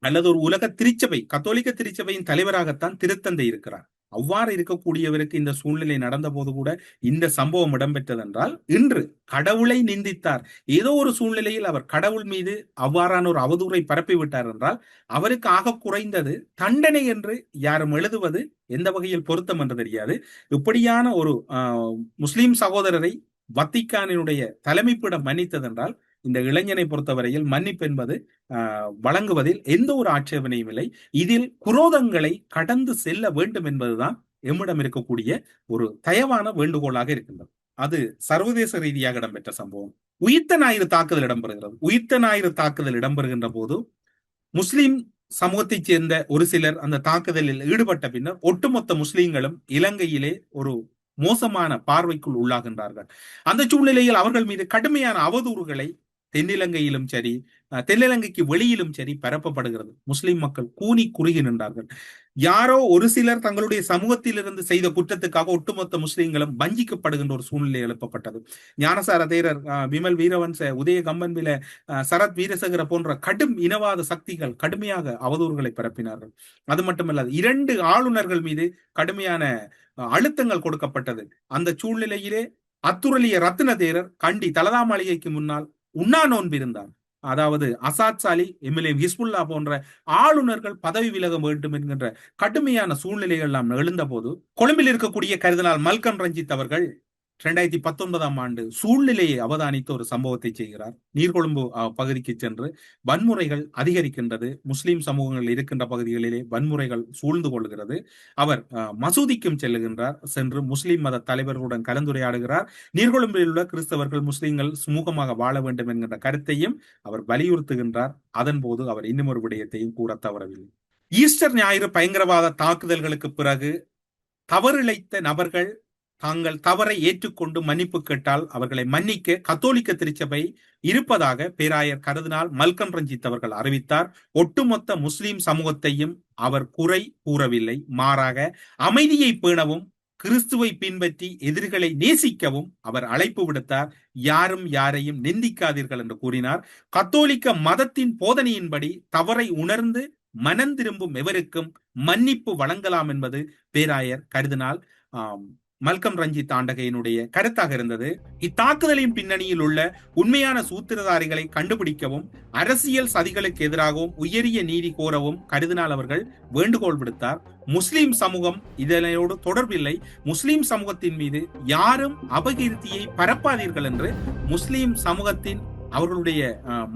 அல்லது ஒரு உலக திருச்சபை, கத்தோலிக்க திருச்சபையின் தலைவராகத்தான் திருத்தந்தை இருக்கிறார். அவ்வாறு இருக்கக்கூடியவருக்கு இந்த சூழ்நிலை நடந்த போது கூட இந்த சம்பவம் இடம்பெற்றதென்றால், இன்று கடவுளை நிந்தித்தார், ஏதோ ஒரு சூழ்நிலையில் அவர் கடவுள் மீது அவ்வாறான ஒரு அவதூறை பரப்பிவிட்டார் என்றால் அவருக்கு ஆக குறைந்தது தண்டனை என்று யாரும் எழுதுவது எந்த வகையில் பொருத்தம் என்று தெரியாது. இப்படியான ஒரு முஸ்லிம் சகோதரரை வத்திக்கானினுடைய தலைமைப்பிடம் மன்னித்ததென்றால், இந்த இளைஞனை பொறுத்தவரையில் மன்னிப்பு என்பது வழங்குவதில் எந்த ஒரு ஆட்சேபனையும் இல்லை. இதில் குரோதங்களை கடந்து செல்ல வேண்டும் என்பதுதான் எம்மிடம் இருக்கக்கூடிய ஒரு தயவான வேண்டுகோளாக இருக்கின்றது. அது சர்வதேச ரீதியாக இடம்பெற்ற சம்பவம். உயிர்த்த ஞாயிறு தாக்குதல் இடம்பெறுகிறது. உயிர்த்த ஞாயிறு தாக்குதல் இடம்பெறுகின்ற போது முஸ்லிம் சமூகத்தைச் சேர்ந்த ஒரு சிலர் அந்த தாக்குதலில் ஈடுபட்ட பின்னர் ஒட்டுமொத்த முஸ்லிம்களும் இலங்கையிலே ஒரு மோசமான பார்வைக்குள் உள்ளாகின்றார்கள். அந்த சூழ்நிலையில் அவர்கள் மீது கடுமையான அவதூறுகளை தென்னிலங்கையிலும் சரி, தென்னிலங்கைக்கு வெளியிலும் சரி பரப்பப்படுகிறது. முஸ்லிம் மக்கள் கூனி குறுகி நின்றார்கள். யாரோ ஒரு சிலர் தங்களுடைய சமூகத்திலிருந்து செய்த குற்றத்துக்காக ஒட்டுமொத்த முஸ்லிம்களும் வஞ்சிக்கப்படுகின்ற ஒரு சூழ்நிலை எழுப்பப்பட்டது. ஞானசார தேரர், விமல் வீரவன்ச, உதய கம்பன்பில, சரத் வீரசேகர போன்ற கடும் இனவாத சக்திகள் கடுமையாக அவதூறுகளை பரப்பினார்கள். அது மட்டுமல்லாது 2 ஆளுநர்கள் மீது கடுமையான அழுத்தங்கள் கொடுக்கப்பட்டது. அந்த சூழ்நிலையிலே அத்துரலிய ரத்ன தேரர் கண்டி தலதா மாளிகைக்கு முன்னால் உண்ணா நோன்பிருந்தார். அதாவது அசாத் சாலி, எம்எல்ஏ ஹிஸ்புல்லா போன்ற ஆளுநர்கள் பதவி விலக வேண்டும் என்கின்ற கடுமையான சூழ்நிலைகள் எல்லாம் எழுந்த போது கொழும்பில் இருக்கக்கூடிய கருதினால் மல்கம் ரஞ்சித் அவர்கள் 2019 சூழ்நிலையை அவதானித்த ஒரு சம்பவத்தை செய்கிறார். நீர்கொழும்பு பகுதிக்கு சென்று வன்முறைகள் அதிகரிக்கின்றது, முஸ்லிம் சமூகங்கள் இருக்கின்ற பகுதிகளிலே வன்முறைகள் சூழ்ந்து கொள்கிறது. அவர் மசூதிக்கும் செல்லுகின்றார். சென்று முஸ்லிம் மத தலைவர்களுடன் கலந்துரையாடுகிறார். நீர்கொழும்பில் உள்ள கிறிஸ்தவர்கள் முஸ்லிம்கள் சுமூகமாக வாழ வேண்டும் என்கின்ற கருத்தையும் அவர் வலியுறுத்துகின்றார். அதன் போது அவர் இன்னும் ஒரு விடயத்தையும் கூற தவறவில்லை. ஈஸ்டர் ஞாயிறு பயங்கரவாத தாக்குதல்களுக்கு பிறகு தவறிழைத்த நபர்கள் தாங்கள் தவறை ஏற்றுக்கொண்டு மன்னிப்பு கேட்டால் அவர்களை மன்னிக்க கத்தோலிக்க திருச்சபை இருப்பதாக பேராயர் கர்தினால் மல்கம் ரஞ்சித் அவர்கள் அறிவித்தார். ஒட்டுமொத்த முஸ்லிம் சமூகத்தையும் அவர் குறை கூறவில்லை, மாறாக அமைதியை பேணவும் கிறிஸ்துவை பின்பற்றி எதிரிகளை நேசிக்கவும் அவர் அழைப்பு விடுத்தார். யாரும் யாரையும் நிந்திக்காதீர்கள் என்று கூறினார். கத்தோலிக்க மதத்தின் போதனையின்படி தவறை உணர்ந்து மனம் திரும்பும் எவருக்கும் மன்னிப்பு வழங்கலாம் என்பது பேராயர் கர்தினால் மல்கம் ரஞ்சித் ஆண்டகையினுடைய கருத்தாக இருந்தது. இத்தாக்குதலின் பின்னணியில் உள்ள உண்மையான சூத்திரதாரிகளை கண்டுபிடிக்கவும் அரசியல் சதிகளுக்கு எதிராகவும் உயரிய நீதி கோரவும் கர்தினால் அவர்கள் வேண்டுகோள் விடுத்தார். முஸ்லிம் சமூகம் இதனோடு தொடர்பில்லை, முஸ்லிம் சமூகத்தின் மீது யாரும் அபகீர்த்தியை பரப்பாதீர்கள் என்று முஸ்லிம் சமூகத்தின் அவர்களுடைய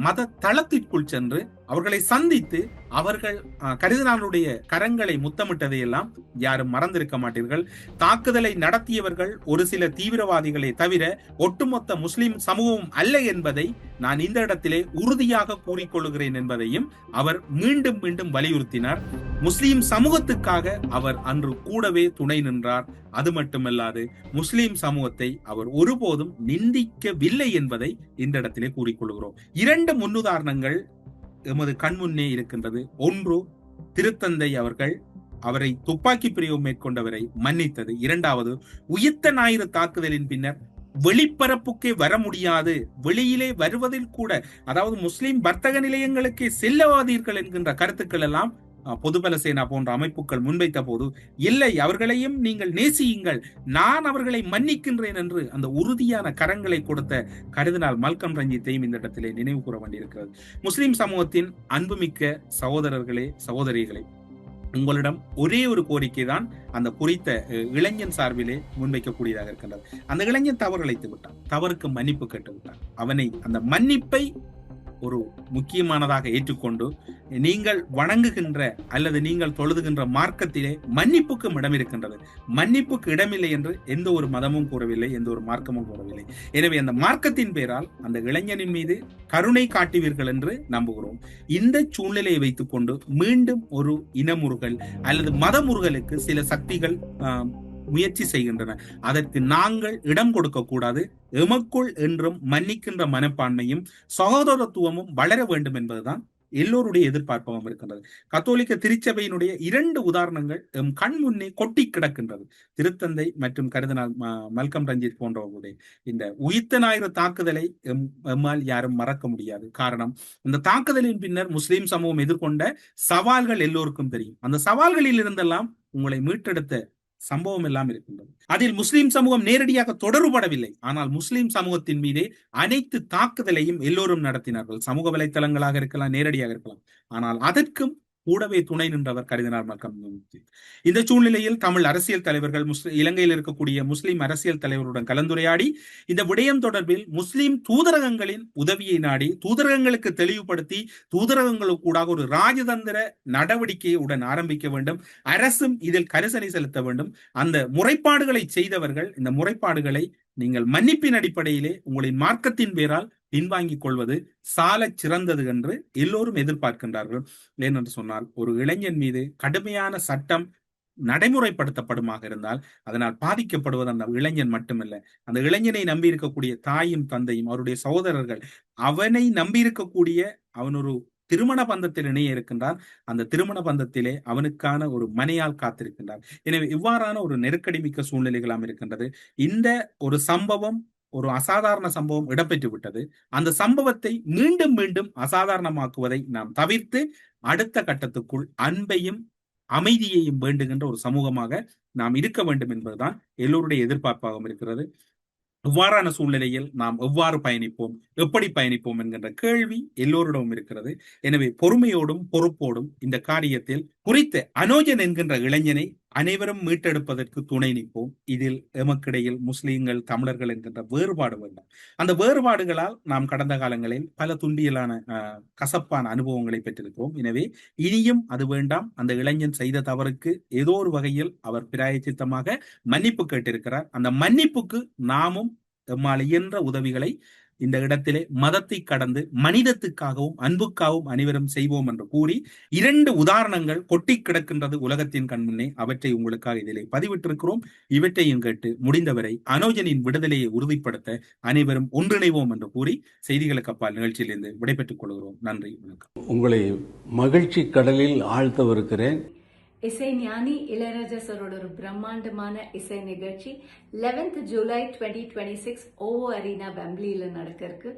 மத தளத்திற்குள் சென்று அவர்களை சந்தித்து அவர்கள் கர்தினாலுடைய கரங்களை முத்தமிட்டதை எல்லாம் யாரும் மறந்திருக்க மாட்டீர்கள். தாக்குதலை நடத்தியவர்கள் ஒரு சில தீவிரவாதிகளை தவிர ஒட்டுமொத்த முஸ்லிம் சமூகம் அல்ல என்பதை நான் இந்த இடத்திலே உறுதியாக கூறிக்கொள்கிறேன் என்பதையும் அவர் மீண்டும் மீண்டும் வலியுறுத்தினார். முஸ்லிம் சமூகத்துக்காக அவர் அன்று கூடவே துணை நின்றார். அது மட்டுமல்லாது முஸ்லிம் சமூகத்தை அவர் ஒருபோதும் நிந்திக்கவில்லை என்பதை இந்த இடத்திலே கூறிக்கொள்கிறோம். 2 முன்னுதாரணங்கள் எமது கண்முன்னே இருக்கின்றது. ஒன்று, திருத்தந்தை அவர்கள் அவரை துப்பாக்கி பிரயோகம் மேற்கொண்டவரை மன்னித்தது. 2வது, உயிர்த்த ஞாயிறு தாக்குதலின் பின்னர் வெளிப்பரப்புக்கே வர முடியாது, வெளியிலே வருவதில் கூட, அதாவது முஸ்லிம் வர்த்தக நிலையங்களுக்கே செல்லவாதீர்கள் என்கின்ற கருத்துக்கள் எல்லாம் பொதுபல சேனா போன்ற அமைப்புகள் முன்வைத்த போது, இல்லை அவர்களையும் நீங்கள் நேசியுங்கள், நான் அவர்களை மன்னிக்கின்றேன் என்று அந்த உறுதியான கரங்களை கொடுத்த கர்தினால் மல்கம் ரஞ்சித்தையும் இந்த இடத்திலே நினைவு கூற வேண்டியிருக்கிறது. முஸ்லிம் சமூகத்தின் அன்புமிக்க சகோதரர்களே, சகோதரிகளே, உங்களிடம் ஒரே ஒரு கோரிக்கை தான் அந்த குறித்த இளைஞன் சார்பிலே முன்வைக்கக்கூடியதாக இருக்கின்றது. அந்த இளைஞன் தவறு இழைத்து விட்டான், தவறுக்கு மன்னிப்பு கேட்டு விட்டான். அவனை அந்த மன்னிப்பை ஒரு முக்கியமானதாக ஏற்றுக்கொண்டு நீங்கள் வணங்குகின்ற அல்லது நீங்கள் தொழுதுகின்ற மார்க்கத்திலே மன்னிப்புக்கும் இடம் இருக்கின்றது. மன்னிப்புக்கு இடமில்லை என்று எந்த ஒரு மதமும் கூறவில்லை, எந்த ஒரு மார்க்கமும் கூறவில்லை. எனவே அந்த மார்க்கத்தின் பேரால் அந்த இளைஞனின் மீது கருணை காட்டுவீர்கள் என்று நம்புகிறோம். இந்த சூழ்நிலையை வைத்துக் கொண்டு மீண்டும் ஒரு இனமுறுகல் அல்லது மதமுறுகலுக்கு சில சக்திகள் முயற்சி செய்கின்றன. அதற்கு நாங்கள் இடம் கொடுக்க கூடாது. எமக்குள் என்றும் மன்னிக்கின்ற மனப்பான்மையும் சகோதரத்துவமும் வளர வேண்டும் என்பதுதான் எல்லோருடைய எதிர்பார்ப்பாகவும் இருக்கின்றது. கத்தோலிக்க திருச்சபையினுடைய 2 உதாரணங்கள் எம் கண் முன்னே கொட்டி கிடக்கின்றது. திருத்தந்தை மற்றும் கர்தினால் மல்கம் ரஞ்சித் போன்றவர்களுடைய இந்த உயிர்த்த ஞாயிறு தாக்குதலை எம்மால் யாரும் மறக்க முடியாது. காரணம், இந்த தாக்குதலின் பின்னர் முஸ்லிம் சமூகம் எதிர்கொண்ட சவால்கள் எல்லோருக்கும் தெரியும். அந்த சவால்களில் இருந்தெல்லாம் உங்களை மீட்டெடுத்த சம்பவம் எல்லாம் இருக்கின்றது. அதில் முஸ்லிம் சமூகம் நேரடியாக தொடர்புபடவில்லை. ஆனால் முஸ்லிம் சமூகத்தின் மீதே அனைத்து தாக்குதலையும் எல்லோரும் நடத்தினார்கள். சமூக வலைத்தளங்களாக இருக்கலாம், நேரடியாக இருக்கலாம். ஆனால் அதற்கும் கூடவே துணை நின்றவர் கர்தினால் மல்கம் ரஞ்சித். இந்த சூழ்நிலையில் தமிழ் அரசியல் தலைவர்கள் இலங்கையில் இருக்கக்கூடிய முஸ்லிம் அரசியல் தலைவருடன் கலந்துரையாடி இந்த விடயம் தொடர்பில் முஸ்லிம் தூதரகங்களின் உதவியை நாடி தூதரகங்களுக்கு தெளிவுபடுத்தி தூதரகங்களுக்கூடாக ஒரு ராஜதந்திர நடவடிக்கையை உடன் ஆரம்பிக்க வேண்டும். அரசும் இதில் கரிசனை செலுத்த வேண்டும். அந்த முறைப்பாடுகளை செய்தவர்கள் இந்த முறைப்பாடுகளை நீங்கள் மன்னிப்பின் அடிப்படையிலே உங்களின் மார்க்கத்தின் பேரால் பின்வாங்கிக் கொள்வது சால சிறந்தது என்று எல்லோரும் எதிர்பார்க்கின்றார்கள். ஏனென்று சொன்னால், ஒரு இளைஞன் மீது கடுமையான சட்டம் நடைமுறைப்படுத்தப்படுமாக இருந்தால் அதனால் பாதிக்கப்படுவது அந்த இளைஞன் மட்டுமல்ல, அந்த இளைஞனை நம்பி இருக்கக்கூடிய தாயும் தந்தையும் அவருடைய சகோதரர்கள், அவனை நம்பி இருக்கக்கூடிய அவன் ஒரு திருமண பந்தத்தில் இணைய இருக்கின்றான். அந்த திருமண பந்தத்திலே அவனுக்கான ஒரு மனையால் காத்திருக்கின்றார். எனவே இவ்வாறான ஒரு நெருக்கடி மிக்க சூழ்நிலைகளாம் இருக்கின்றது. இந்த ஒரு சம்பவம், ஒரு அசாதாரண சம்பவம் இடம்பெற்று விட்டது. அந்த சம்பவத்தை மீண்டும் மீண்டும் அசாதாரணமாக்குவதை நாம் தவிர்த்து அடுத்த கட்டத்துக்குள் அன்பையும் அமைதியையும் வேண்டுகின்ற ஒரு சமூகமாக நாம் இருக்க வேண்டும் என்பதுதான் எல்லோருடைய எதிர்பார்ப்பாகவும் இருக்கிறது. இவ்வாறான சூழ்நிலையில் நாம் எவ்வாறு பயணிப்போம், எப்படி பயணிப்போம் என்கின்ற கேள்வி எல்லோரிடமும் இருக்கிறது. எனவே பொறுமையோடும் பொறுப்போடும் இந்த காரியத்தில் குறித்த அனோஜன் என்கின்ற இளைஞனை அனைவரும் மீட்டெடுப்பதற்கு துணை நிற்போம். இதில் எமக்கிடையில் முஸ்லிம்கள், தமிழர்கள் என்கின்ற வேறுபாடு வேண்டாம். அந்த வேறுபாடுகளால் நாம் கடந்த காலங்களில் பல துண்டியலான கசப்பான அனுபவங்களை பெற்றிருக்கிறோம். எனவே இனியும் அது வேண்டாம். அந்த இளைஞன் செய்த தவறுக்கு ஏதோ ஒரு வகையில் அவர் பிராயச்சித்தமாக மன்னிப்பு கேட்டிருக்கிறார். அந்த மன்னிப்புக்கு நாமும் எம்மால் இயன்ற உதவிகளை இந்த இடத்திலே மதத்தை கடந்து மனிதத்துக்காகவும் அன்புக்காகவும் அனைவரும் செய்வோம் என்று கூறி 2 உதாரணங்கள் கொட்டி கிடக்கின்றது உலகத்தின் கண்முன்னே. அவற்றை உங்களுக்காக இதிலே பதிவிட்டிருக்கிறோம். இவற்றையும் கேட்டு முடிந்தவரை அனோஜனின் விடுதலையை உறுதிப்படுத்த அனைவரும் ஒன்றிணைவோம் என்று கூறி செய்திகளுக்கு அப்பால் நிகழ்ச்சியிலிருந்து விடைபெற்றுக் கொள்கிறோம். நன்றி, வணக்கம். உங்களை மகிழ்ச்சி கடலில் ஆழ்த்தவிருக்கிறேன். இசை ஞானி இளையராஜா சரோட ஒரு பிரம்மாண்டமான இசை நிகழ்ச்சி 11th ஜூலை 2026 ஓவோ அரீனா வெம்ப்ளியில நடக்க இருக்கு.